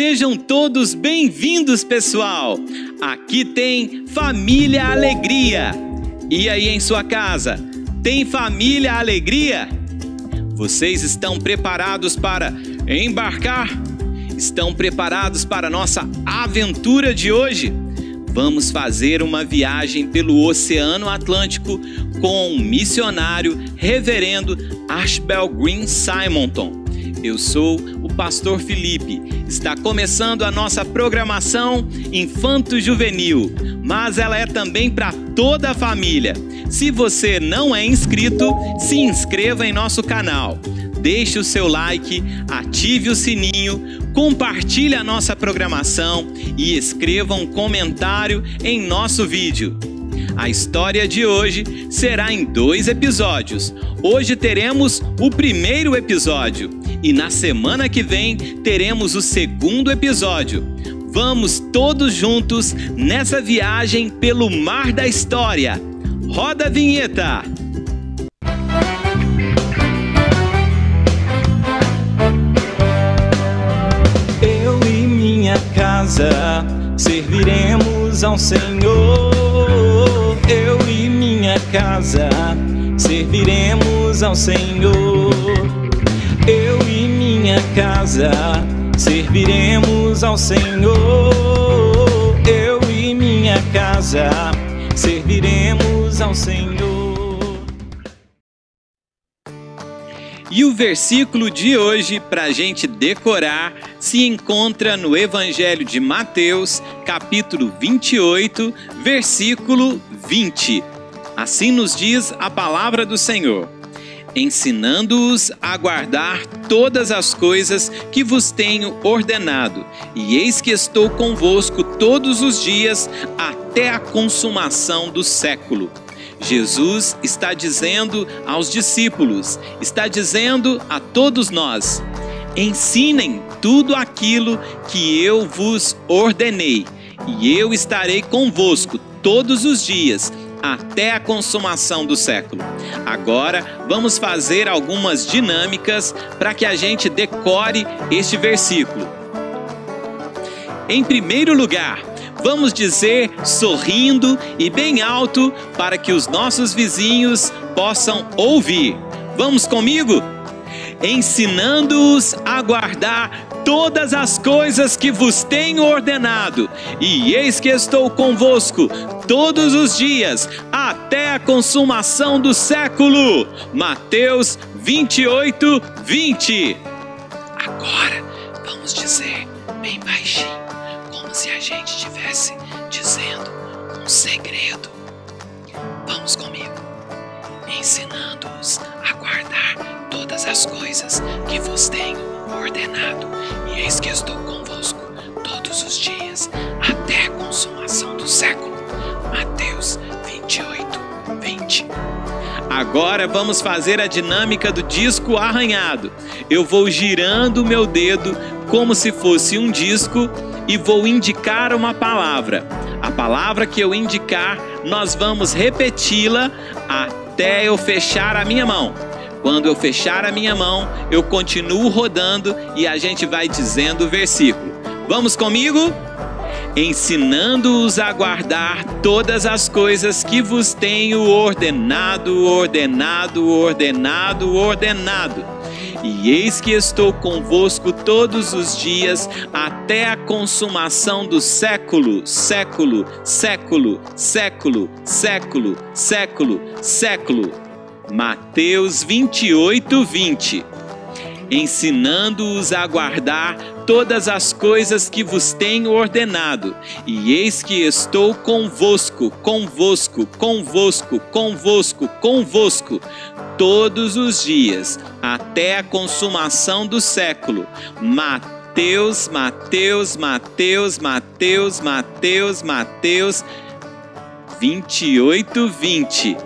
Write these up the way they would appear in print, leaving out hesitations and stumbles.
Sejam todos bem-vindos, pessoal! Aqui tem Família Alegria. E aí em sua casa, tem Família Alegria? Vocês estão preparados para embarcar? Estão preparados para a nossa aventura de hoje? Vamos fazer uma viagem pelo Oceano Atlântico com o missionário Reverendo Ashbel Green Simonton. Eu sou o pastor Felipe. Está começando a nossa programação infanto-juvenil, mas ela é também para toda a família. Se você não é inscrito, se inscreva em nosso canal. Deixe o seu like, ative o sininho, compartilhe a nossa programação e escreva um comentário em nosso vídeo. A história de hoje será em 2 episódios. Hoje teremos o primeiro episódio e na semana que vem teremos o segundo episódio. Vamos todos juntos nessa viagem pelo mar da história. Roda a vinheta! Eu e minha casa serviremos ao Senhor. Eu e minha casa serviremos ao Senhor. Eu e minha casa serviremos ao Senhor. Eu e minha casa serviremos ao Senhor. E o versículo de hoje, para a gente decorar, se encontra no Evangelho de Mateus, capítulo 28, versículo 20. Assim nos diz a palavra do Senhor: ensinando-os a guardar todas as coisas que vos tenho ordenado, e eis que estou convosco todos os dias até a consumação do século. Jesus está dizendo aos discípulos, está dizendo a todos nós: ensinem tudo aquilo que eu vos ordenei, e eu estarei convosco todos os dias até a consumação do século. Agora vamos fazer algumas dinâmicas para que a gente decore este versículo. Em primeiro lugar, vamos dizer sorrindo e bem alto para que os nossos vizinhos possam ouvir. Vamos comigo? Ensinando-os a guardar todas as coisas que vos tenho ordenado, e eis que estou convosco todos os dias até a consumação do século. Mateus 28, 20. Agora vamos dizer bem baixinho, como se a gente estivesse dizendo um segredo. Vamos comigo. Ensinando-os a guardar todas as coisas que vos tenho ordenado, e eis que estou convosco todos os dias até a consumação do século. Mateus 28, 20. Agora vamos fazer a dinâmica do disco arranhado. Eu vou girando o meu dedo como se fosse um disco e vou indicar uma palavra. A palavra que eu indicar, nós vamos repeti-la até eu fechar a minha mão. Quando eu fechar a minha mão, eu continuo rodando e a gente vai dizendo o versículo. Vamos comigo? Ensinando-os a guardar todas as coisas que vos tenho ordenado, ordenado, ordenado, ordenado. E eis que estou convosco todos os dias até a consumação do século, século, século, século, século, século, século. Mateus 28, 20. Ensinando-os a guardar todas as coisas que vos tenho ordenado, e eis que estou convosco, convosco, convosco, convosco, convosco, todos os dias, até a consumação do século. Mateus, Mateus, Mateus, Mateus, Mateus, Mateus 28, 20.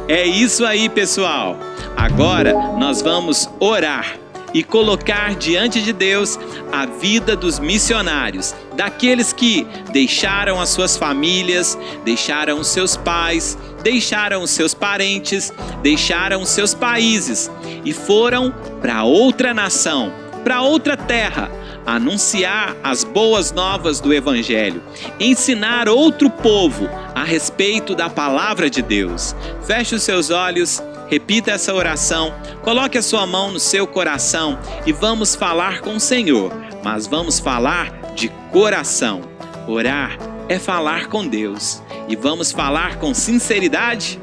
É isso aí, pessoal. Agora nós vamos orar e colocar diante de Deus a vida dos missionários, daqueles que deixaram as suas famílias, deixaram os seus pais, deixaram os seus parentes, deixaram os seus países e foram para outra nação, para outra terra, anunciar as boas novas do Evangelho, ensinar outro povo a respeito da palavra de Deus. Feche os seus olhos, repita essa oração, coloque a sua mão no seu coração e vamos falar com o Senhor, mas vamos falar de coração. Orar é falar com Deus e vamos falar com sinceridade.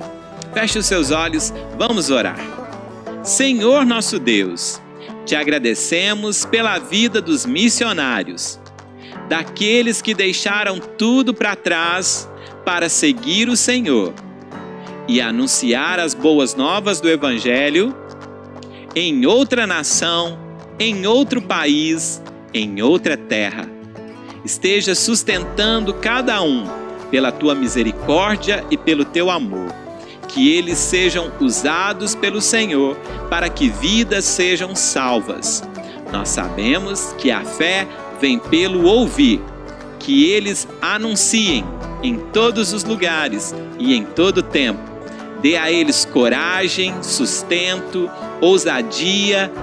Feche os seus olhos, vamos orar. Senhor nosso Deus, te agradecemos pela vida dos missionários, daqueles que deixaram tudo para trás para seguir o Senhor e anunciar as boas novas do Evangelho em outra nação, em outro país, em outra terra. Esteja sustentando cada um pela tua misericórdia e pelo teu amor. Que eles sejam usados pelo Senhor para que vidas sejam salvas. Nós sabemos que a fé vem pelo ouvir, que eles anunciem em todos os lugares e em todo tempo. Dê a eles coragem, sustento, ousadia,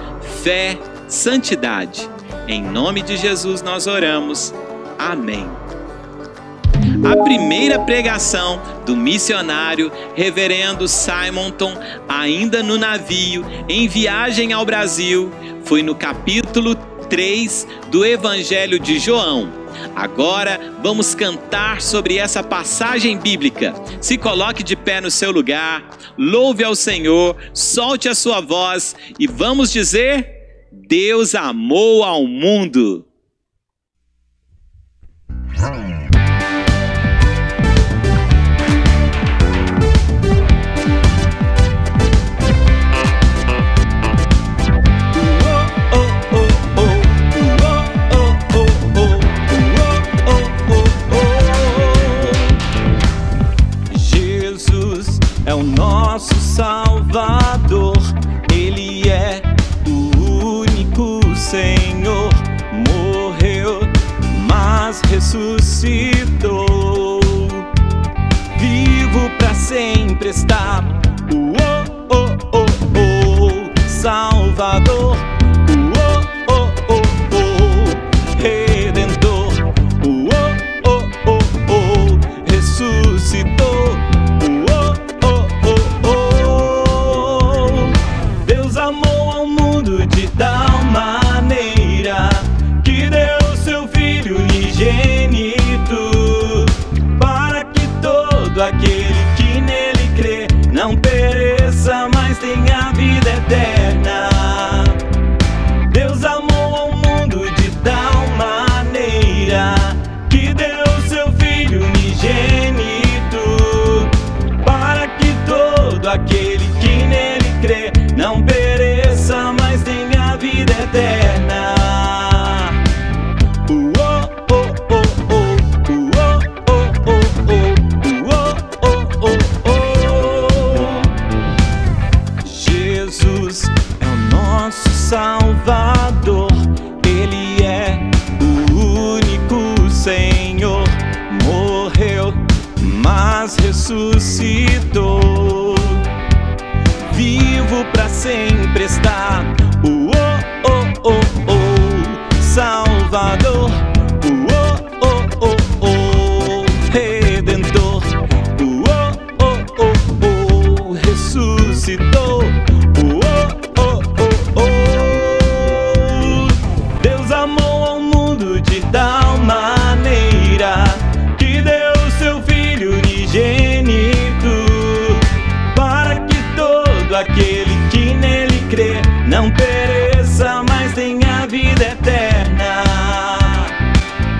fé, santidade. Em nome de Jesus nós oramos. Amém. A primeira pregação do missionário Reverendo Simonton, ainda no navio, em viagem ao Brasil, foi no capítulo 3 do Evangelho de João. Agora vamos cantar sobre essa passagem bíblica. Se coloque de pé no seu lugar, louve ao Senhor, solte a sua voz e vamos dizer: Deus amou ao mundo. É o nosso Salvador, Ele é o único Senhor. Morreu, mas ressuscitou, vivo pra sempre está. Salvador, Redentor, ressuscitou. Deus amou ao mundo de tal maneira que deu seu Filho unigênito, para que todo aquele que nele crê não pereça, mas tenha vida eterna. Deus amou ao mundo de tal maneira que deu seu Filho unigênito, para que todo aquele que nele crê não pereça, mas tenha vida eterna. Jesus é o nosso Salvador, Ele é o único Senhor. Morreu, mas ressuscitou, vivo pra sempre está. Salvador, Redentor, ressuscitou. Deus amou ao mundo de tal maneira que deu seu Filho unigênito, para que todo aquele que nele crê não pereça, mas tenha vida eterna.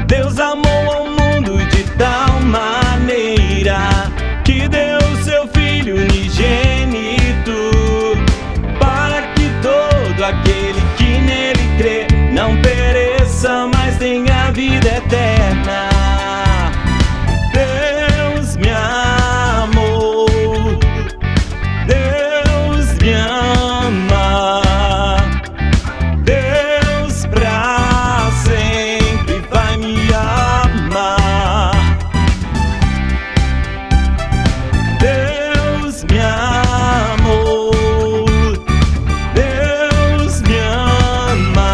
Deus amou ao mundo de tal maneira que deu seu Filho unigênito, para que todo aquele que nele crê não pereça, mas tenha vida eterna. Deus me amou, Deus me ama, Deus pra sempre vai me amar. Deus me amou, Deus me ama,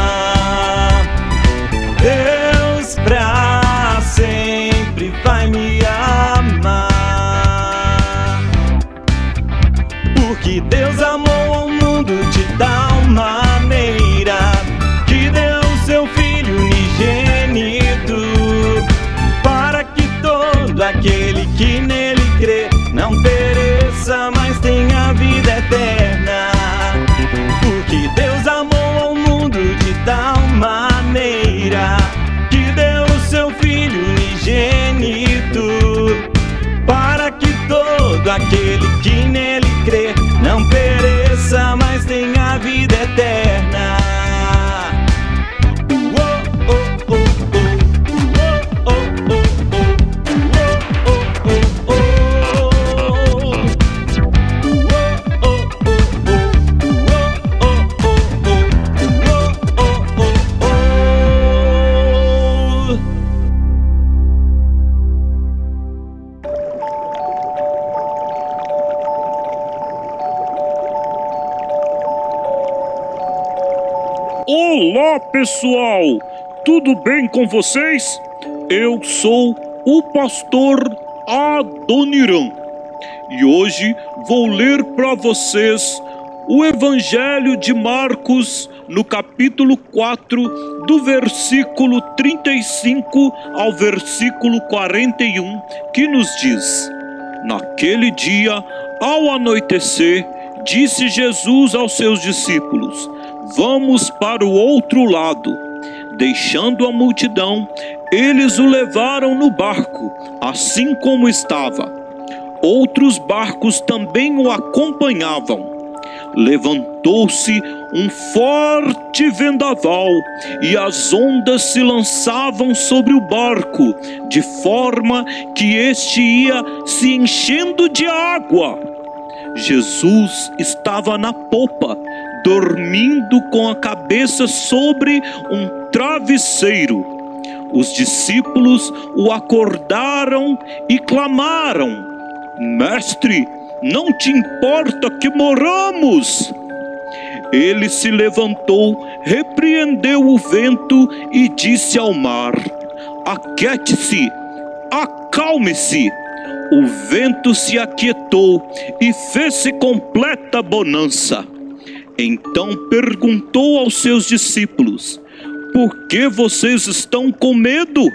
Olá pessoal, tudo bem com vocês? Eu sou o pastor Adoniran e hoje vou ler para vocês o Evangelho de Marcos no capítulo 4, do versículo 35 ao versículo 41, que nos diz: Naquele dia, ao anoitecer, disse Jesus aos seus discípulos: Vamos para o outro lado. Deixando a multidão, eles o levaram no barco, assim como estava. Outros barcos também o acompanhavam. Levantou-se um forte vendaval e as ondas se lançavam sobre o barco, de forma que este ia se enchendo de água. Jesus estava na popa, dormindo com a cabeça sobre um travesseiro. Os discípulos o acordaram e clamaram: Mestre, não te importa que morramos? Ele se levantou, repreendeu o vento e disse ao mar: Aquiete-se, acalme-se. O vento se aquietou e fez-se completa bonança. Então perguntou aos seus discípulos: Por que vocês estão com medo?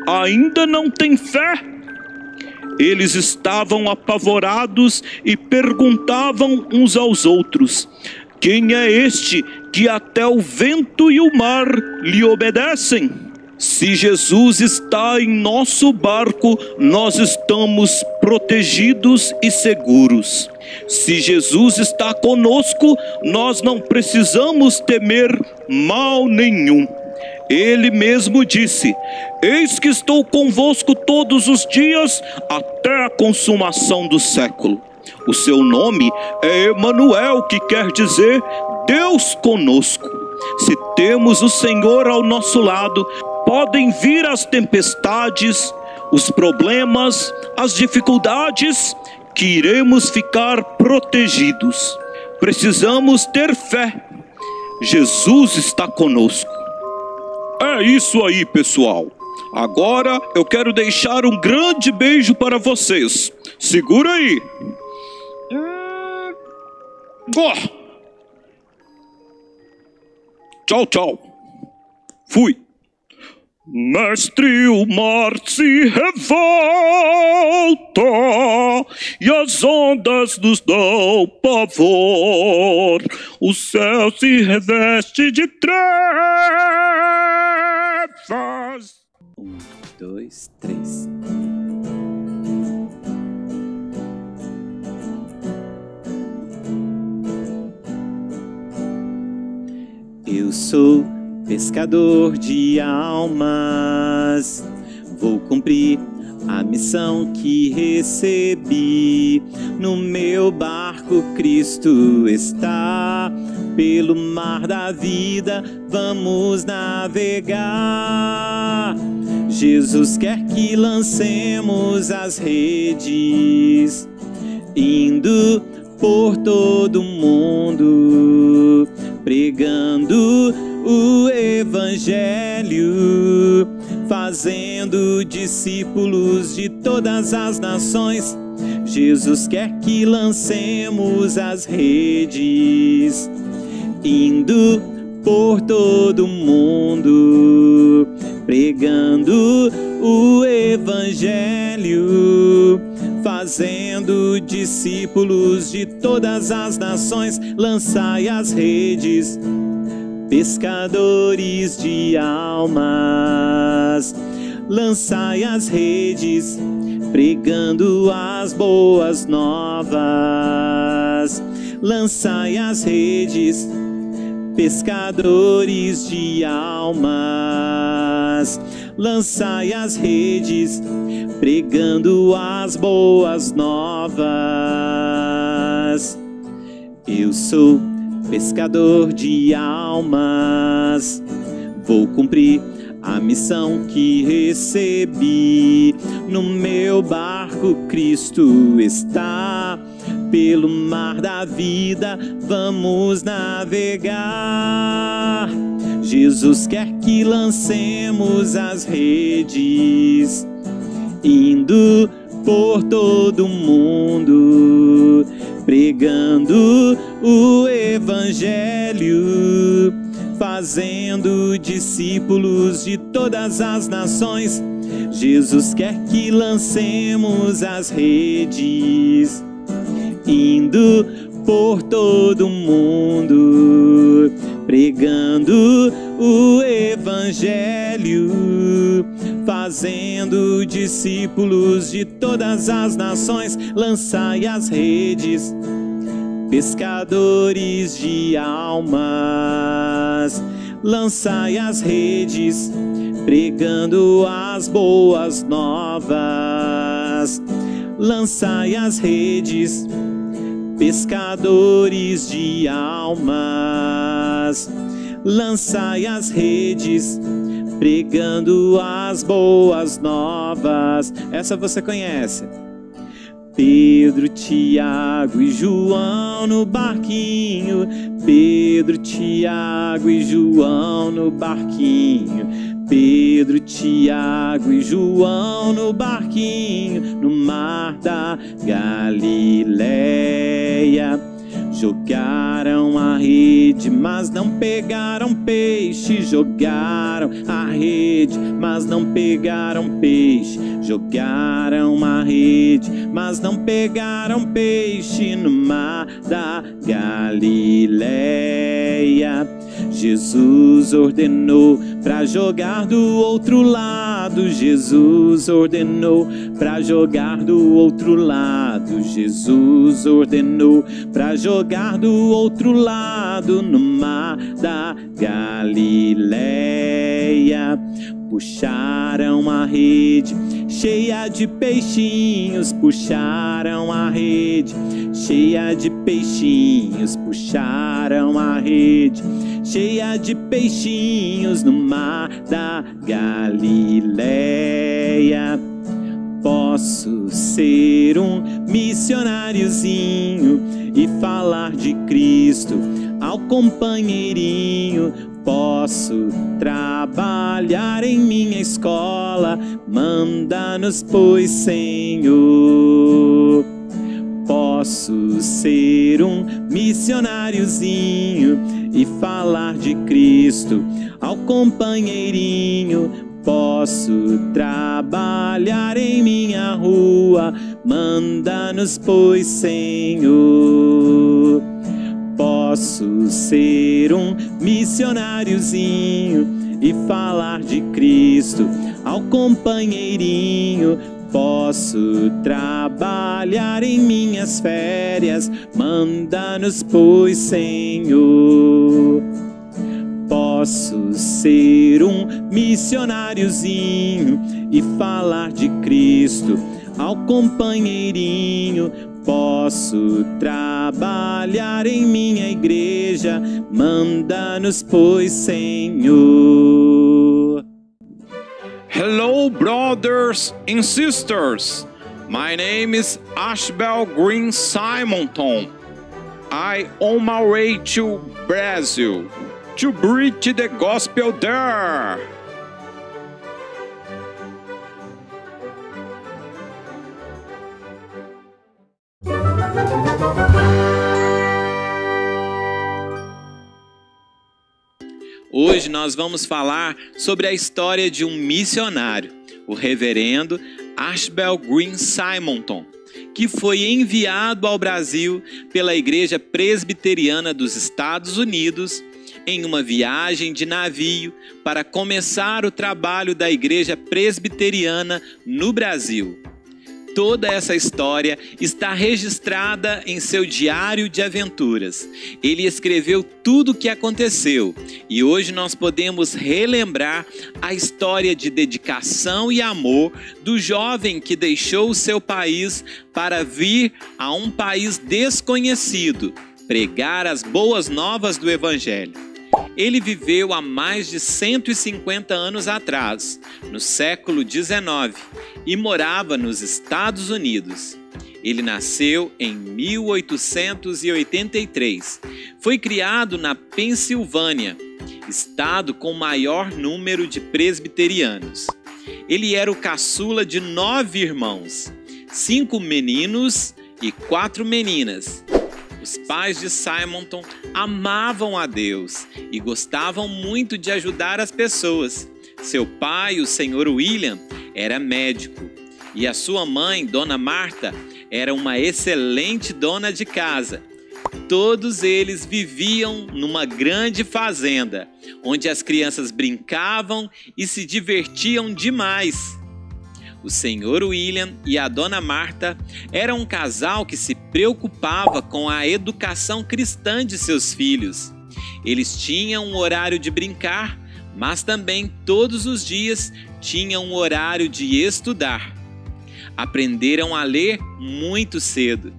Ainda não têm fé? Eles estavam apavorados e perguntavam uns aos outros: Quem é este que até o vento e o mar lhe obedecem? Se Jesus está em nosso barco, nós estamos protegidos e seguros. Se Jesus está conosco, nós não precisamos temer mal nenhum. Ele mesmo disse: Eis que estou convosco todos os dias, até a consumação do século. O seu nome é Emanuel, que quer dizer Deus conosco. Se temos o Senhor ao nosso lado, podem vir as tempestades, os problemas, as dificuldades, que iremos ficar protegidos. Precisamos ter fé. Jesus está conosco. É isso aí, pessoal. Agora eu quero deixar um grande beijo para vocês. Segura aí. Tchau, tchau. Fui. Mestre, o mar se revolta e as ondas nos dão pavor. O céu se reveste de trevas. 1, 2, 3. Eu sou pescador de almas, vou cumprir a missão que recebi. No meu barco Cristo está, pelo mar da vida vamos navegar. Jesus quer que lancemos as redes, indo por todo mundo, pregando o Evangelho, fazendo discípulos de todas as nações. Jesus quer que lancemos as redes, indo por todo mundo, pregando o Evangelho, fazendo discípulos de todas as nações. Lançai as redes, pescadores de almas, lançai as redes, pregando as boas novas. Lançai as redes, pescadores de almas, lançai as redes, pregando as boas novas. Eu sou pescador de almas, vou cumprir a missão que recebi. No meu barco Cristo está, pelo mar da vida vamos navegar. Jesus quer que lancemos as redes, indo por todo mundo, pregando o Evangelho, fazendo discípulos de todas as nações. Jesus quer que lancemos as redes, indo por todo mundo, pregando o Evangelho, fazendo discípulos de todas as nações. Lançai as redes, pescadores de almas. Lançai as redes, pregando as boas novas. Lançai as redes, pescadores de almas. Lançai as redes, pregando as boas novas. Essa você conhece. Pedro, Tiago e João no barquinho. Pedro, Tiago e João no barquinho. Pedro, Tiago e João no barquinho, no mar da Galileia. Jogaram a rede, mas não pegaram peixe. Jogaram a rede, mas não pegaram peixe. Jogaram a rede, mas não pegaram peixe no mar da Galileia. Jesus ordenou para jogar do outro lado. Jesus ordenou para jogar do outro lado. Jesus ordenou para jogar do outro lado, no mar da Galileia. Puxaram a rede cheia de peixinhos. Puxaram a rede cheia de peixinhos. Puxaram a rede cheia de peixinhos no mar da Galileia. Posso ser um missionáriozinho e falar de Cristo ao companheirinho. Posso trabalhar em minha escola, manda-nos, pois, Senhor. Posso ser um missionáriozinho e falar de Cristo ao companheirinho. Posso trabalhar em minha rua, manda-nos, pois, Senhor. Posso ser um missionáriozinho e falar de Cristo ao companheirinho. Posso trabalhar em minhas férias, manda-nos, pois, Senhor. Posso ser um missionáriozinho e falar de Cristo ao companheirinho. Posso trabalhar em minha igreja, manda-nos, pois, Senhor. Hello, brothers and sisters. My name is Ashbel Green Simonton. I on my way to Brazil to preach the gospel there. Hoje nós vamos falar sobre a história de um missionário, o reverendo Ashbel Green Simonton, que foi enviado ao Brasil pela Igreja Presbiteriana dos Estados Unidos em uma viagem de navio para começar o trabalho da Igreja Presbiteriana no Brasil. Toda essa história está registrada em seu diário de aventuras. Ele escreveu tudo o que aconteceu e hoje nós podemos relembrar a história de dedicação e amor do jovem que deixou o seu país para vir a um país desconhecido, pregar as boas novas do Evangelho. Ele viveu há mais de 150 anos atrás, no século XIX, e morava nos Estados Unidos. Ele nasceu em 1883. Foi criado na Pensilvânia, estado com maior número de presbiterianos. Ele era o caçula de 9 irmãos, 5 meninos e 4 meninas. Os pais de Simonton amavam a Deus e gostavam muito de ajudar as pessoas. Seu pai, o Sr. William, era médico e a sua mãe, Dona Marta, era uma excelente dona de casa. Todos eles viviam numa grande fazenda, onde as crianças brincavam e se divertiam demais. O Sr. William e a Dona Marta eram um casal que se preocupava com a educação cristã de seus filhos. Eles tinham um horário de brincar, mas também todos os dias tinham um horário de estudar. Aprenderam a ler muito cedo.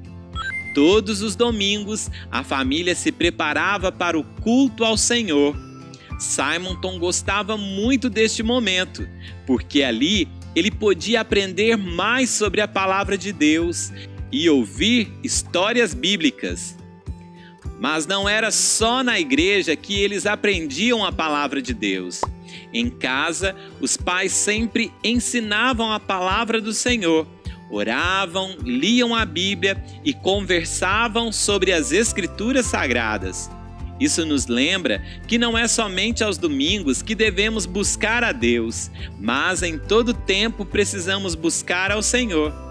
Todos os domingos, a família se preparava para o culto ao Senhor. Simonton gostava muito deste momento, porque ali ele podia aprender mais sobre a palavra de Deus e ouvir histórias bíblicas. Mas não era só na igreja que eles aprendiam a palavra de Deus. Em casa, os pais sempre ensinavam a palavra do Senhor. Oravam, liam a Bíblia e conversavam sobre as Escrituras Sagradas. Isso nos lembra que não é somente aos domingos que devemos buscar a Deus, mas em todo tempo precisamos buscar ao Senhor.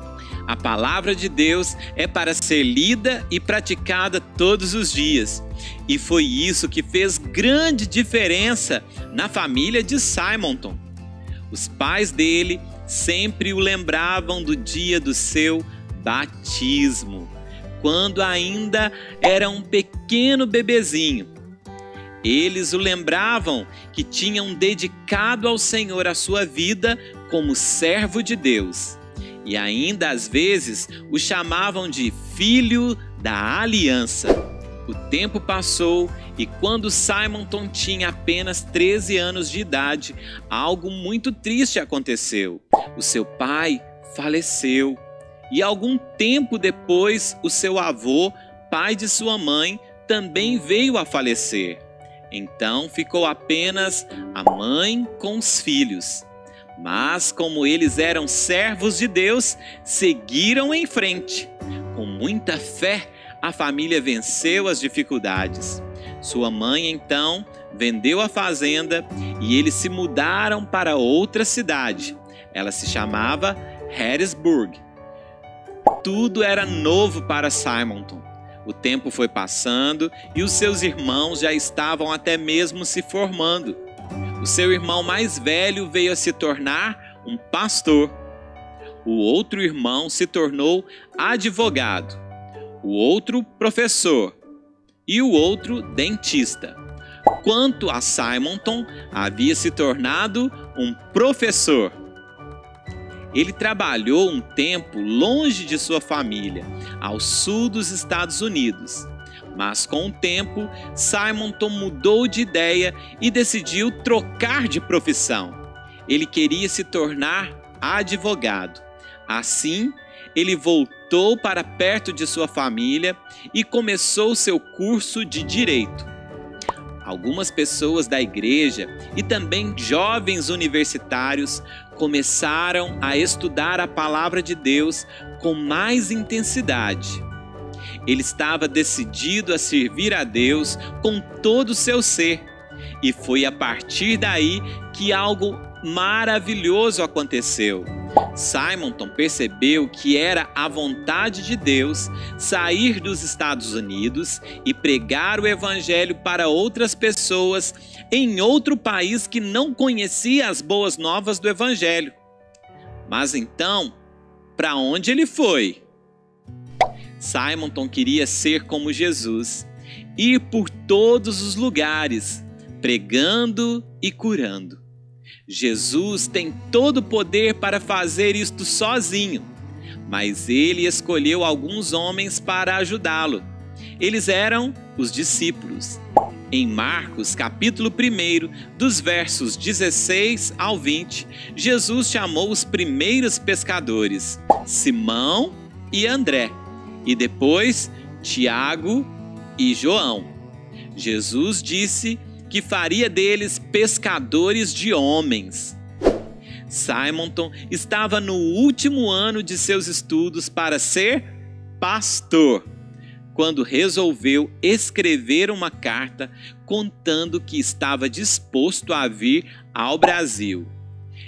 A palavra de Deus é para ser lida e praticada todos os dias. E foi isso que fez grande diferença na família de Simonton. Os pais dele sempre o lembravam do dia do seu batismo, quando ainda era um pequeno bebezinho. Eles o lembravam que tinham dedicado ao Senhor a sua vida como servo de Deus. E ainda às vezes o chamavam de filho da aliança. O tempo passou e quando Simonton tinha apenas 13 anos de idade, algo muito triste aconteceu. O seu pai faleceu e algum tempo depois o seu avô, pai de sua mãe, também veio a falecer. Então ficou apenas a mãe com os filhos. Mas como eles eram servos de Deus, seguiram em frente. Com muita fé, a família venceu as dificuldades. Sua mãe, então, vendeu a fazenda e eles se mudaram para outra cidade. Ela se chamava Harrisburg. Tudo era novo para Simonton. O tempo foi passando e os seus irmãos já estavam até mesmo se formando. O seu irmão mais velho veio a se tornar um pastor. O outro irmão se tornou advogado. O outro professor e o outro dentista. Quanto a Simonton, havia se tornado um professor. Ele trabalhou um tempo longe de sua família, ao sul dos Estados Unidos. Mas com o tempo, Simonton mudou de ideia e decidiu trocar de profissão. Ele queria se tornar advogado. Assim, ele voltou para perto de sua família e começou seu curso de direito. Algumas pessoas da igreja e também jovens universitários começaram a estudar a palavra de Deus com mais intensidade. Ele estava decidido a servir a Deus com todo o seu ser. E foi a partir daí que algo maravilhoso aconteceu. Simonton percebeu que era a vontade de Deus sair dos Estados Unidos e pregar o evangelho para outras pessoas em outro país que não conhecia as boas novas do evangelho. Mas então, para onde ele foi? Simonton queria ser como Jesus, ir por todos os lugares, pregando e curando. Jesus tem todo o poder para fazer isto sozinho, mas ele escolheu alguns homens para ajudá-lo. Eles eram os discípulos. Em Marcos, capítulo 1, dos versos 16 ao 20, Jesus chamou os primeiros pescadores, Simão e André, e depois Tiago e João. Jesus disse que faria deles pescadores de homens. Simonton estava no último ano de seus estudos para ser pastor, quando resolveu escrever uma carta contando que estava disposto a vir ao Brasil.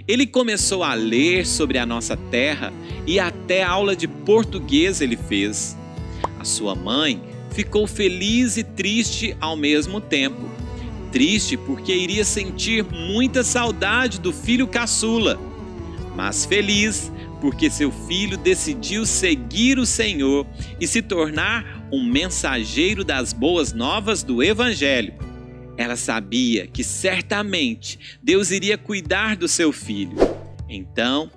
Ele começou a ler sobre a nossa terra e até aula de português ele fez. A sua mãe ficou feliz e triste ao mesmo tempo. Triste porque iria sentir muita saudade do filho caçula, mas feliz porque seu filho decidiu seguir o Senhor e se tornar um mensageiro das boas novas do Evangelho. Ela sabia que certamente Deus iria cuidar do seu filho. Então,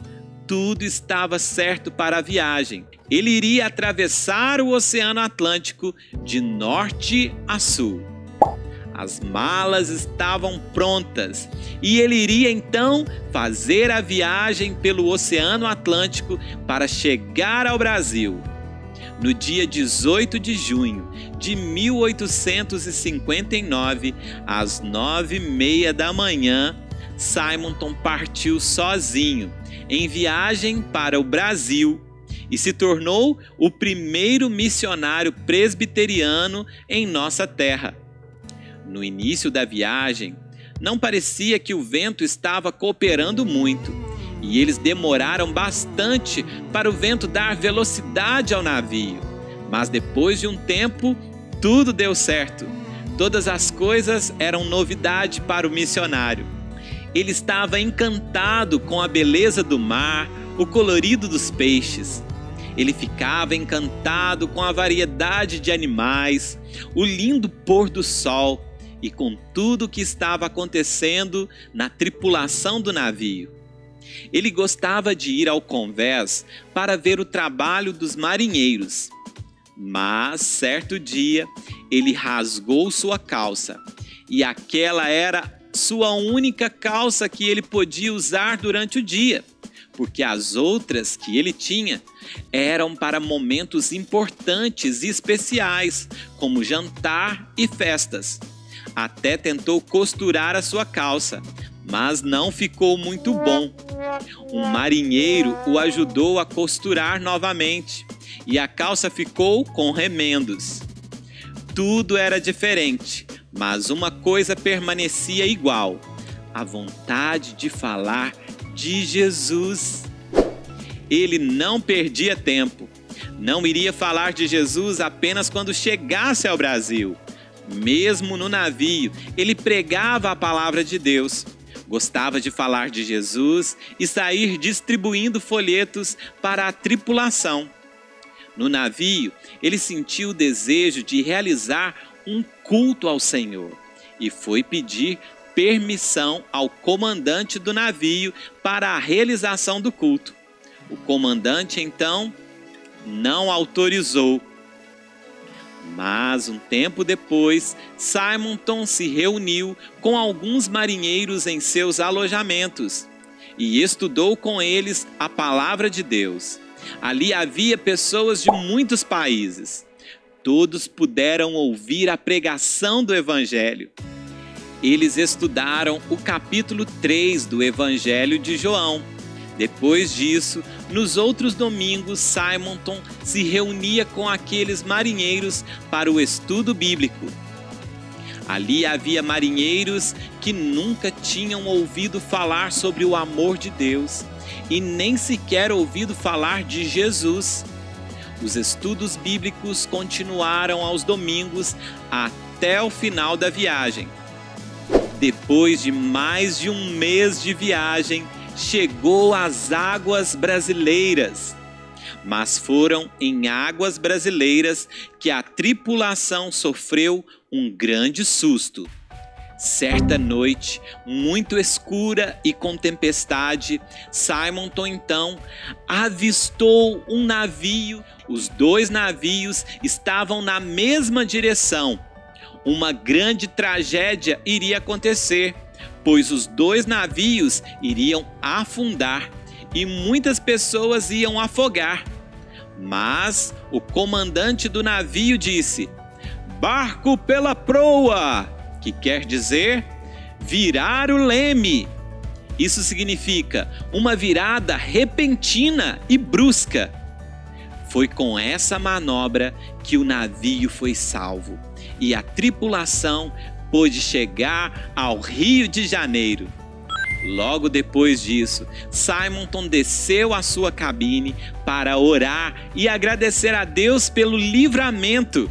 tudo estava certo para a viagem. Ele iria atravessar o Oceano Atlântico de norte a sul. As malas estavam prontas e ele iria então fazer a viagem pelo Oceano Atlântico para chegar ao Brasil. No dia 18 de junho de 1859, às 9h30 da manhã, Simonton partiu sozinho em viagem para o Brasil e se tornou o primeiro missionário presbiteriano em nossa terra. No início da viagem, não parecia que o vento estava cooperando muito, e eles demoraram bastante para o vento dar velocidade ao navio. Mas depois de um tempo, tudo deu certo. Todas as coisas eram novidade para o missionário. Ele estava encantado com a beleza do mar, o colorido dos peixes. Ele ficava encantado com a variedade de animais, o lindo pôr do sol e com tudo o que estava acontecendo na tripulação do navio. Ele gostava de ir ao convés para ver o trabalho dos marinheiros. Mas, certo dia, ele rasgou sua calça, e aquela era sua única calça que ele podia usar durante o dia, porque as outras que ele tinha eram para momentos importantes e especiais, como jantar e festas. Até tentou costurar a sua calça, mas não ficou muito bom. Um marinheiro o ajudou a costurar novamente e a calça ficou com remendos. Tudo era diferente, mas uma coisa permanecia igual: a vontade de falar de Jesus. Ele não perdia tempo. Não iria falar de Jesus apenas quando chegasse ao Brasil. Mesmo no navio, ele pregava a palavra de Deus. Gostava de falar de Jesus e sair distribuindo folhetos para a tripulação. No navio, ele sentiu o desejo de realizar um culto ao Senhor e foi pedir permissão ao comandante do navio para a realização do culto. O comandante, então, não autorizou. Mas um tempo depois, Simonton se reuniu com alguns marinheiros em seus alojamentos e estudou com eles a palavra de Deus. Ali havia pessoas de muitos países. Todos puderam ouvir a pregação do Evangelho. Eles estudaram o capítulo 3 do Evangelho de João. Depois disso, nos outros domingos, Simonton se reunia com aqueles marinheiros para o estudo bíblico. Ali havia marinheiros que nunca tinham ouvido falar sobre o amor de Deus e nem sequer ouvido falar de Jesus. Os estudos bíblicos continuaram aos domingos até o final da viagem. Depois de mais de um mês de viagem, chegou às águas brasileiras. Mas foram em águas brasileiras que a tripulação sofreu um grande susto. Certa noite, muito escura e com tempestade, Simonton então avistou um navio. Os dois navios estavam na mesma direção. Uma grande tragédia iria acontecer, pois os dois navios iriam afundar e muitas pessoas iam afogar. Mas o comandante do navio disse: barco pela proa, que quer dizer virar o leme. Isso significa uma virada repentina e brusca. Foi com essa manobra que o navio foi salvo e a tripulação pôde chegar ao Rio de Janeiro. Logo depois disso, Simonton desceu à sua cabine para orar e agradecer a Deus pelo livramento.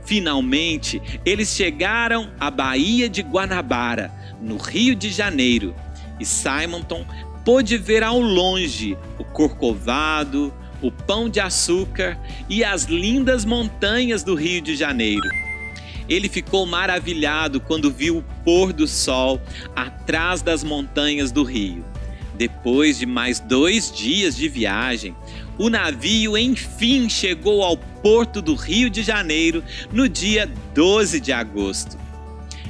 Finalmente, eles chegaram à Baía de Guanabara, no Rio de Janeiro, e Simonton pôde ver ao longe o Corcovado, o Pão de Açúcar e as lindas montanhas do Rio de Janeiro. Ele ficou maravilhado quando viu o pôr do sol atrás das montanhas do rio. Depois de mais 2 dias de viagem, o navio enfim chegou ao porto do Rio de Janeiro no dia 12 de agosto.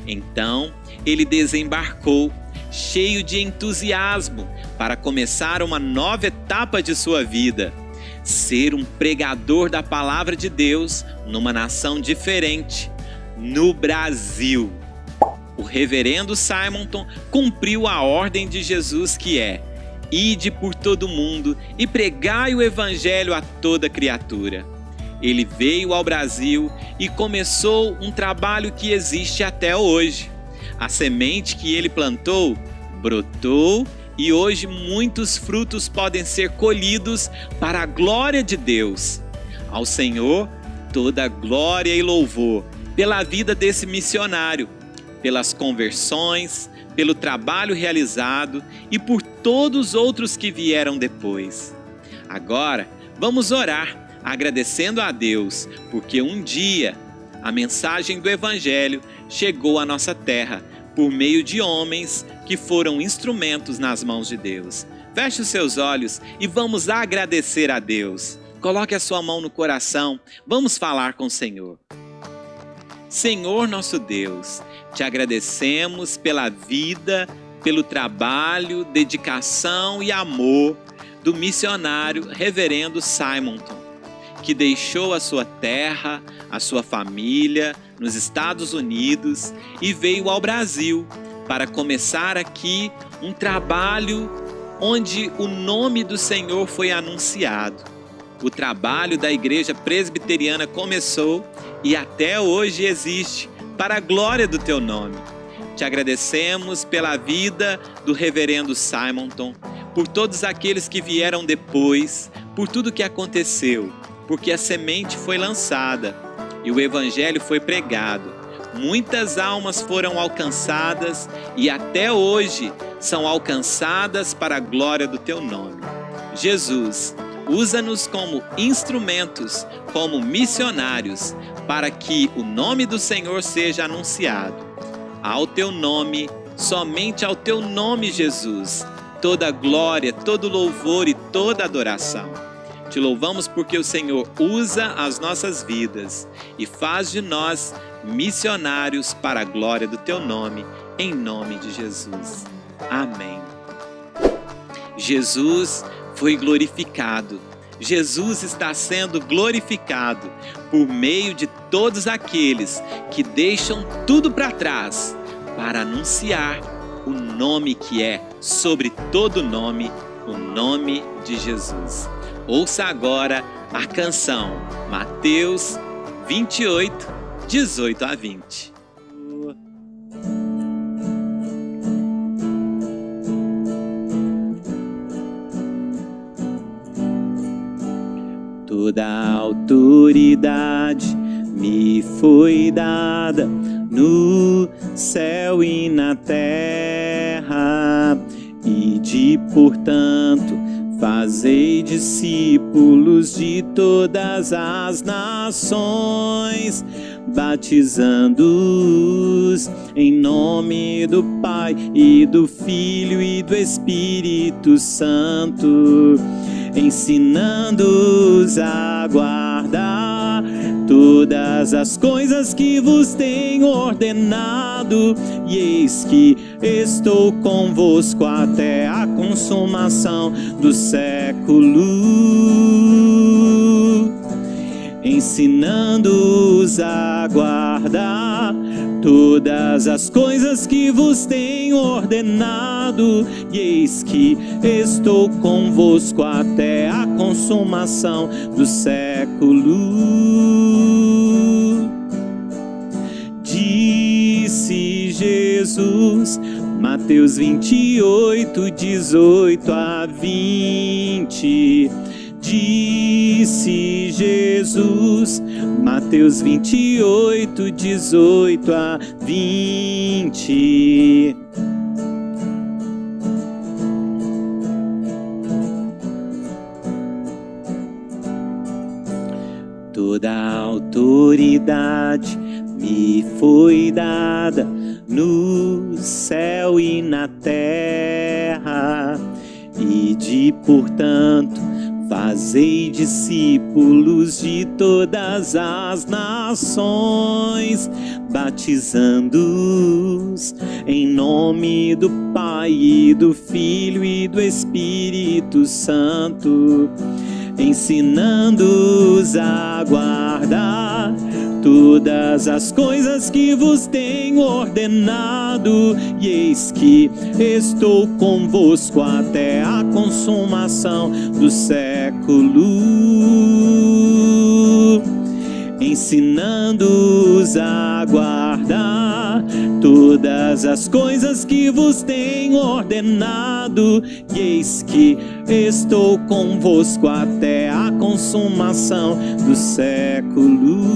Então, ele desembarcou, cheio de entusiasmo, para começar uma nova etapa de sua vida: ser um pregador da palavra de Deus numa nação diferente, no Brasil. O reverendo Simonton cumpriu a ordem de Jesus, que é: ide por todo mundo e pregai o evangelho a toda criatura. Ele veio ao Brasil e começou um trabalho que existe até hoje. A semente que ele plantou brotou e hoje muitos frutos podem ser colhidos para a glória de Deus. Ao Senhor toda glória e louvor pela vida desse missionário, pelas conversões, pelo trabalho realizado e por todos os outros que vieram depois. Agora, vamos orar, agradecendo a Deus, porque um dia a mensagem do Evangelho chegou à nossa terra por meio de homens que foram instrumentos nas mãos de Deus. Feche os seus olhos e vamos agradecer a Deus. Coloque a sua mão no coração, vamos falar com o Senhor. Senhor nosso Deus, te agradecemos pela vida, pelo trabalho, dedicação e amor do missionário reverendo Simonton, que deixou a sua terra, a sua família nos Estados Unidos e veio ao Brasil para começar aqui um trabalho onde o nome do Senhor foi anunciado. O trabalho da Igreja Presbiteriana começou e até hoje existe, para a glória do teu nome. Te agradecemos pela vida do reverendo Simonton, por todos aqueles que vieram depois, por tudo que aconteceu, porque a semente foi lançada e o evangelho foi pregado. Muitas almas foram alcançadas e até hoje são alcançadas para a glória do teu nome. Jesus, usa-nos como instrumentos, como missionários, para que o nome do Senhor seja anunciado. Ao teu nome, somente ao teu nome, Jesus, toda glória, todo louvor e toda adoração. Te louvamos porque o Senhor usa as nossas vidas e faz de nós missionários para a glória do teu nome, em nome de Jesus. Amém. Jesus foi glorificado. Jesus está sendo glorificado por meio de todos aqueles que deixam tudo para trás para anunciar o nome que é sobre todo nome, o nome de Jesus. Ouça agora a canção Mateus 28, 18 a 20. Toda a autoridade me foi dada no céu e na terra, e portanto, fazei discípulos de todas as nações, batizando-os em nome do Pai e do Filho e do Espírito Santo, ensinando-os a guardar todas as coisas que vos tenho ordenado, e eis que estou convosco até a consumação dos séculos. ensinando-os a guardar todas as coisas que vos tenho ordenado, e eis que estou convosco até a consumação do século. Disse Jesus, Mateus 28, 18 a 20. Disse Jesus, Mateus 28, 18 a 20. Toda a autoridade me foi dada no céu e na terra, e portanto, fazei discípulos de todas as nações, batizando-os em nome do Pai e do Filho e do Espírito Santo, ensinando-os a guardar todas as coisas que vos tenho ordenado, e eis que estou convosco até a consumação do século, ensinando-os a guardar todas as coisas que vos tenho ordenado, e eis que estou convosco até a consumação do século.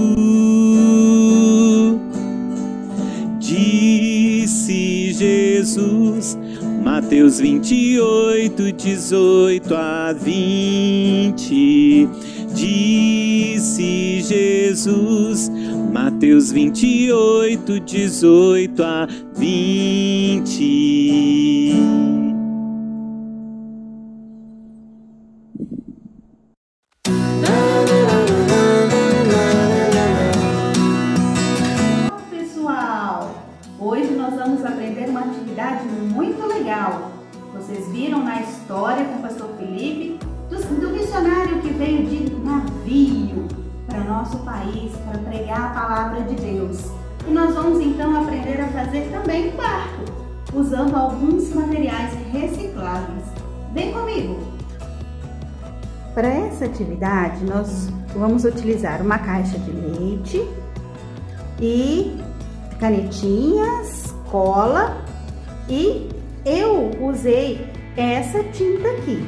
Disse Jesus, Mateus 28, 18 a 20. Disse Jesus, Mateus 28, 18 a 20. Vocês viram na história com o pastor Felipe do missionário que veio de navio para o nosso país para pregar a palavra de Deus. E nós vamos então aprender a fazer também um barco, usando alguns materiais recicláveis. Vem comigo! Para essa atividade nós vamos utilizar uma caixa de leite e canetinhas, cola, e eu usei essa tinta aqui,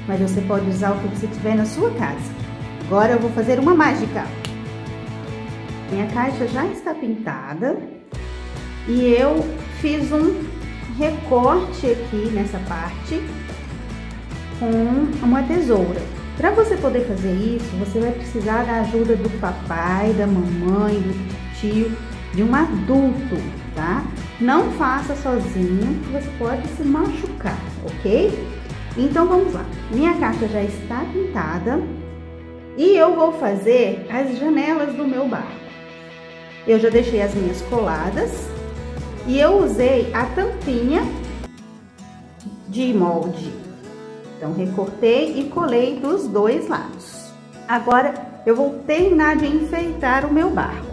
mas você pode usar o que você tiver na sua casa. Agora eu vou fazer uma mágica. Minha caixa já está pintada e eu fiz um recorte aqui nessa parte com uma tesoura. Para você poder fazer isso, você vai precisar da ajuda do papai, da mamãe, do tio, de um adulto, tá? Não faça sozinho, que você pode se machucar, ok? Então vamos lá. Minha caixa já está pintada e eu vou fazer as janelas do meu barco. Eu já deixei as minhas coladas e eu usei a tampinha de molde. Então recortei e colei dos dois lados. Agora eu vou terminar de enfeitar o meu barco,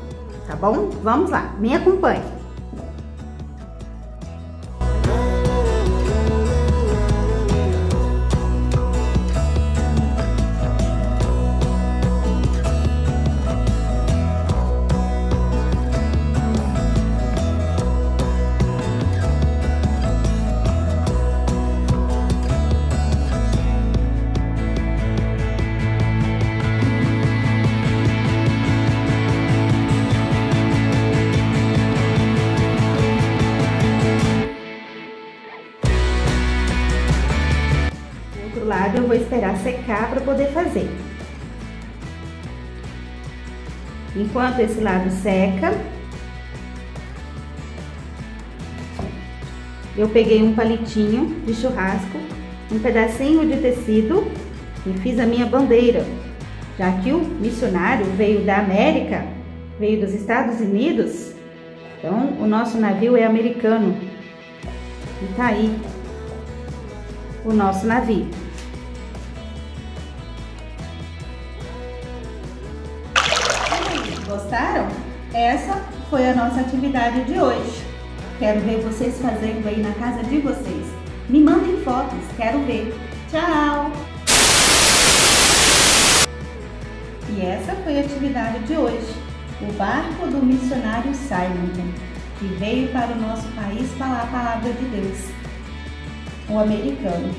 tá bom? Vamos lá, me acompanhe. Lado eu vou esperar secar para poder fazer. Enquanto esse lado seca, eu peguei um palitinho de churrasco, um pedacinho de tecido e fiz a minha bandeira, já que o missionário veio da América, veio dos Estados Unidos, então o nosso navio é americano e tá aí o nosso navio. Gostaram? Essa foi a nossa atividade de hoje. Quero ver vocês fazendo aí na casa de vocês. Me mandem fotos, quero ver. Tchau! E essa foi a atividade de hoje. O barco do missionário Simonton, que veio para o nosso país falar a palavra de Deus. O americano.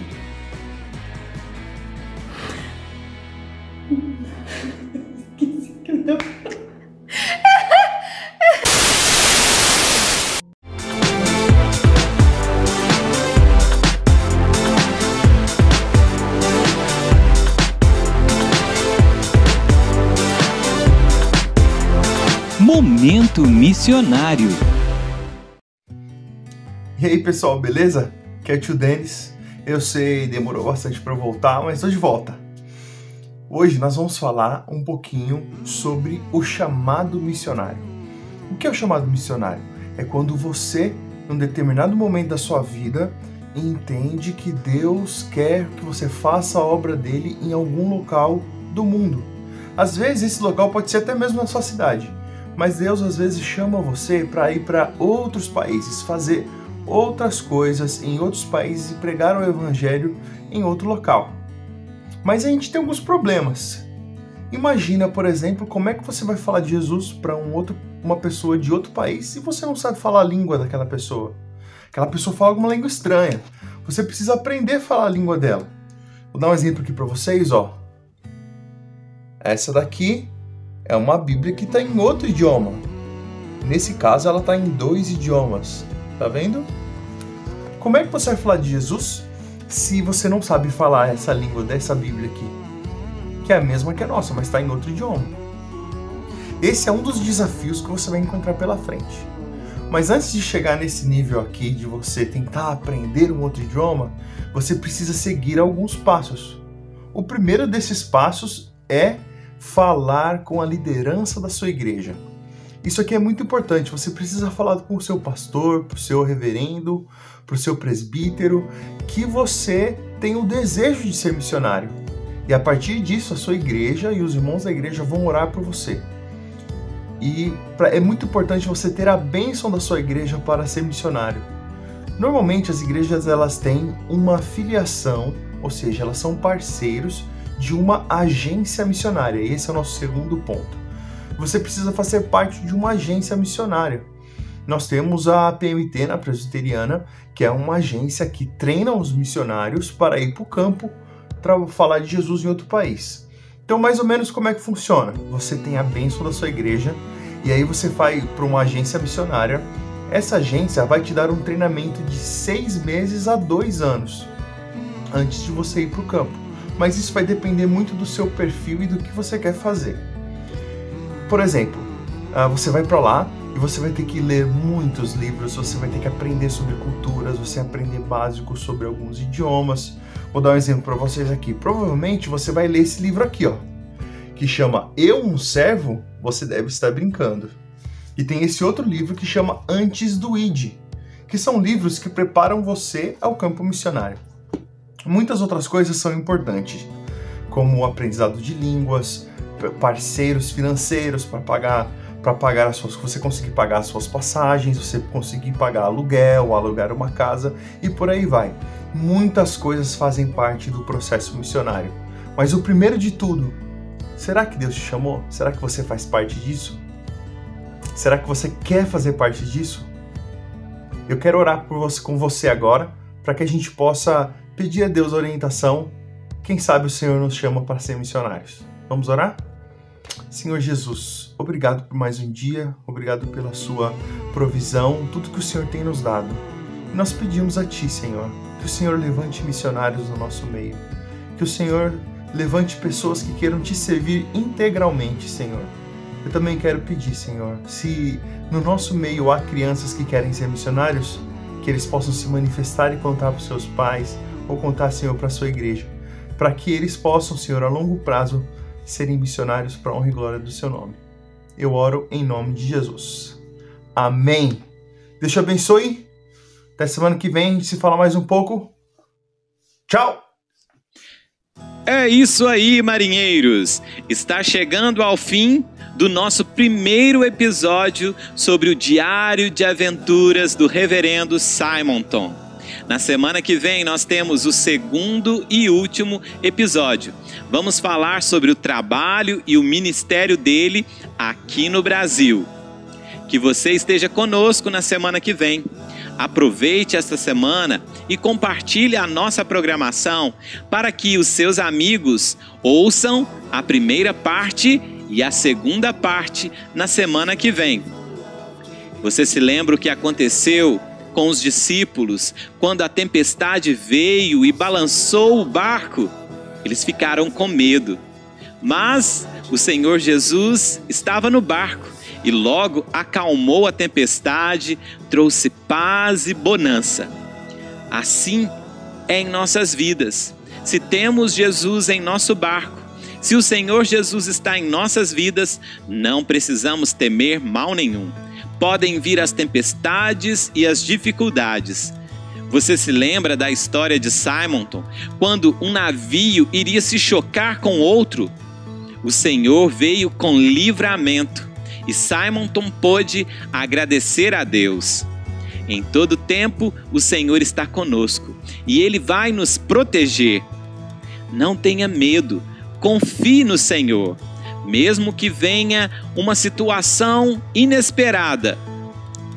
Momento Missionário. E aí pessoal, beleza? Aqui é o tio Denis. Eu sei, demorou bastante para eu voltar, mas estou de volta. Hoje nós vamos falar um pouquinho sobre o chamado missionário. O que é o chamado missionário? É quando você, num determinado momento da sua vida, entende que Deus quer que você faça a obra dele em algum local do mundo. Às vezes esse local pode ser até mesmo na sua cidade, mas Deus às vezes chama você para ir para outros países, fazer outras coisas em outros países e pregar o evangelho em outro local. Mas a gente tem alguns problemas. Imagina, por exemplo, como é que você vai falar de Jesus para uma pessoa de outro país se você não sabe falar a língua daquela pessoa. Aquela pessoa fala alguma língua estranha. Você precisa aprender a falar a língua dela. Vou dar um exemplo aqui para vocês, ó. Essa daqui é uma Bíblia que está em outro idioma. Nesse caso, ela está em 2 idiomas. Tá vendo? Como é que você vai falar de Jesus se você não sabe falar essa língua dessa Bíblia aqui? Que é a mesma que a nossa, mas está em outro idioma. Esse é um dos desafios que você vai encontrar pela frente. Mas antes de chegar nesse nível aqui, de você tentar aprender um outro idioma, você precisa seguir alguns passos. O primeiro desses passos é falar com a liderança da sua igreja. Isso aqui é muito importante, você precisa falar com o seu pastor, para o seu reverendo, para o seu presbítero, que você tem o desejo de ser missionário. E a partir disso, a sua igreja e os irmãos da igreja vão orar por você. E é muito importante você ter a bênção da sua igreja para ser missionário. Normalmente as igrejas elas têm uma filiação, ou seja, elas são parceiros de uma agência missionária. Esse é o nosso segundo ponto. Você precisa fazer parte de uma agência missionária. Nós temos a PMT na Presbiteriana, que é uma agência que treina os missionários para ir para o campo para falar de Jesus em outro país. Então, mais ou menos como é que funciona? Você tem a bênção da sua igreja e aí você vai para uma agência missionária. Essa agência vai te dar um treinamento de 6 meses a 2 anos antes de você ir para o campo. Mas isso vai depender muito do seu perfil e do que você quer fazer. Por exemplo, você vai para lá e você vai ter que ler muitos livros, você vai ter que aprender sobre culturas, você vai aprender básico sobre alguns idiomas. Vou dar um exemplo para vocês aqui. Provavelmente você vai ler esse livro aqui, ó, que chama Eu, um Servo, Você Deve Estar Brincando. E tem esse outro livro que chama Antes do ID, que são livros que preparam você ao campo missionário. Muitas outras coisas são importantes, como o aprendizado de línguas, parceiros financeiros para pagar as suas, você conseguir pagar as suas passagens, você conseguir pagar aluguel, alugar uma casa e por aí vai. Muitas coisas fazem parte do processo missionário. Mas o primeiro de tudo, será que Deus te chamou? Será que você faz parte disso? Será que você quer fazer parte disso? Eu quero orar com você agora para que a gente possa pedir a Deus orientação. Quem sabe o Senhor nos chama para ser missionários. Vamos orar? Senhor Jesus, obrigado por mais um dia, obrigado pela sua provisão, tudo que o Senhor tem nos dado. E nós pedimos a Ti, Senhor, que o Senhor levante missionários no nosso meio, que o Senhor levante pessoas que queiram Te servir integralmente, Senhor. Eu também quero pedir, Senhor, se no nosso meio há crianças que querem ser missionários, que eles possam se manifestar e contar para os seus pais, ou contar, Senhor, para a sua igreja, para que eles possam, Senhor, a longo prazo, serem missionários para a honra e glória do Seu nome. Eu oro em nome de Jesus. Amém. Deus te abençoe. Até semana que vem a gente se fala mais um pouco. Tchau! É isso aí, marinheiros! Está chegando ao fim do nosso primeiro episódio sobre o Diário de Aventuras do Reverendo Simonton. Na semana que vem nós temos o segundo e último episódio. Vamos falar sobre o trabalho e o ministério dele aqui no Brasil. Que você esteja conosco na semana que vem. Aproveite esta semana e compartilhe a nossa programação para que os seus amigos ouçam a primeira parte e a segunda parte na semana que vem. Você se lembra o que aconteceu com os discípulos quando a tempestade veio e balançou o barco? Eles ficaram com medo. Mas o Senhor Jesus estava no barco e logo acalmou a tempestade, trouxe paz e bonança. Assim é em nossas vidas. Se temos Jesus em nosso barco, se o Senhor Jesus está em nossas vidas, não precisamos temer mal nenhum. Podem vir as tempestades e as dificuldades. Você se lembra da história de Simonton, quando um navio iria se chocar com outro? O Senhor veio com livramento e Simonton pôde agradecer a Deus. Em todo tempo, o Senhor está conosco e Ele vai nos proteger. Não tenha medo, confie no Senhor. Mesmo que venha uma situação inesperada,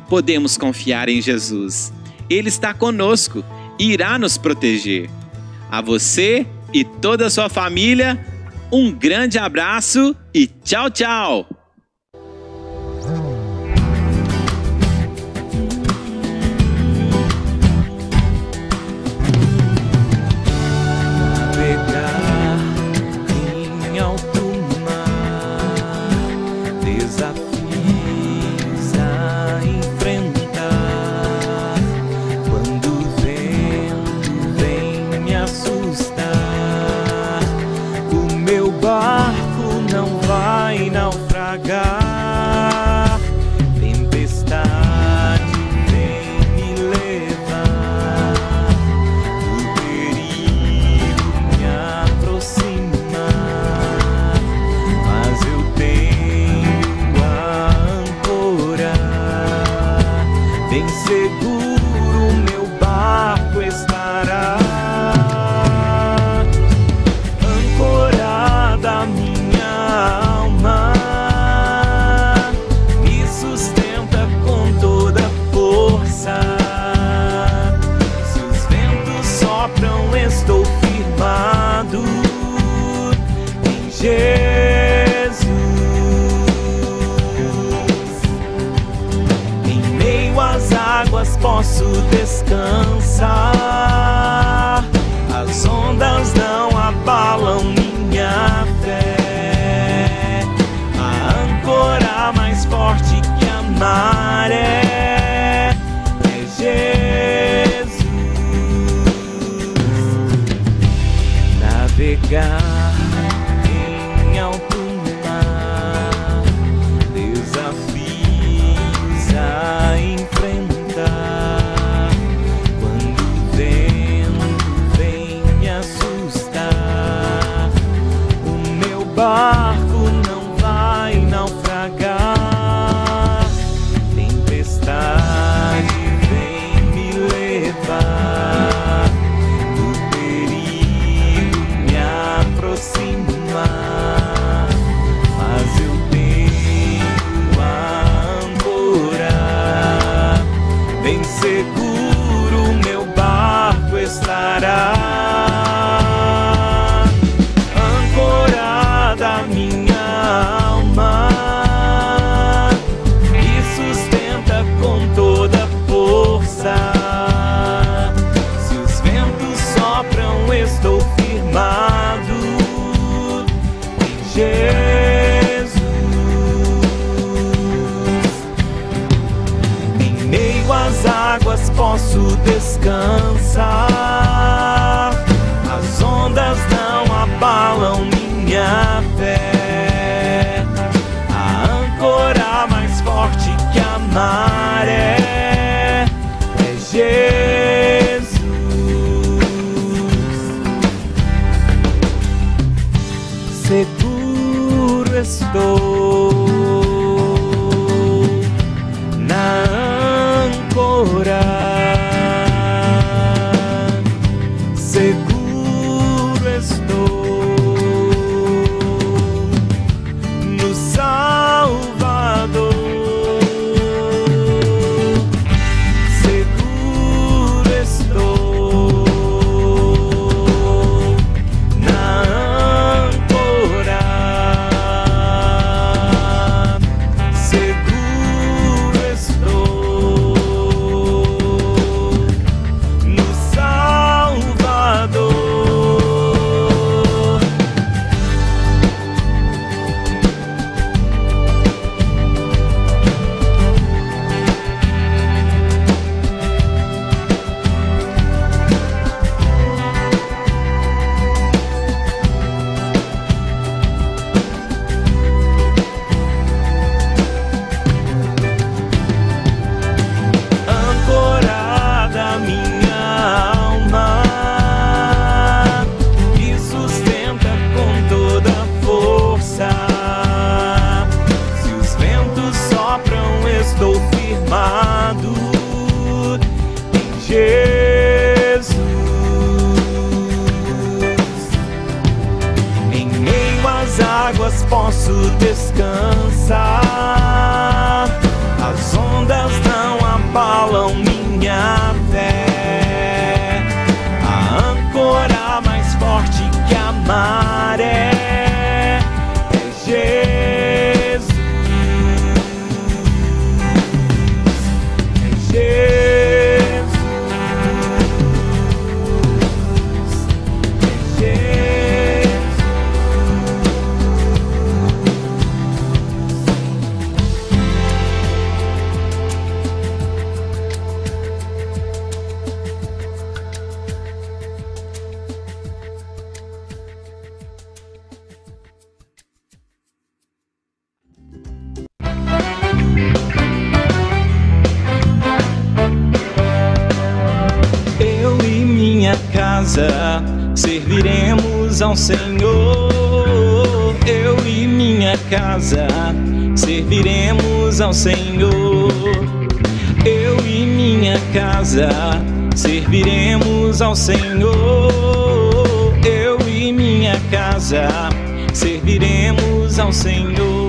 podemos confiar em Jesus. Ele está conosco e irá nos proteger. A você e toda a sua família, um grande abraço e tchau, tchau! Posso descansar, as ondas não abalam minha fé. A âncora mais forte que a maré é Jesus. Navegar em alto mar, desafios a enfrentar. Quando o vento vem me assustar, o meu barco não vai naufragar. Tempestade vem me levar, do perigo me aproximar, mas eu tenho a âncora. Bem seguro meu barco estará, ancorada minha alma, me sustenta com toda força. Se os ventos sopram, estou firmado em Jesus. Em meio às águas posso descansar, as ondas não abalam minha fé. A âncora mais forte que a maré é Jesus. Seguro estou águas posso descansar. As ondas não abalam minha fé. A âncora mais forte que a maré é Jesus. É Jesus. É Jesus. Eu e minha casa serviremos ao Senhor. Eu e minha casa serviremos ao Senhor. Eu e minha casa serviremos ao Senhor. Eu e minha casa serviremos ao Senhor.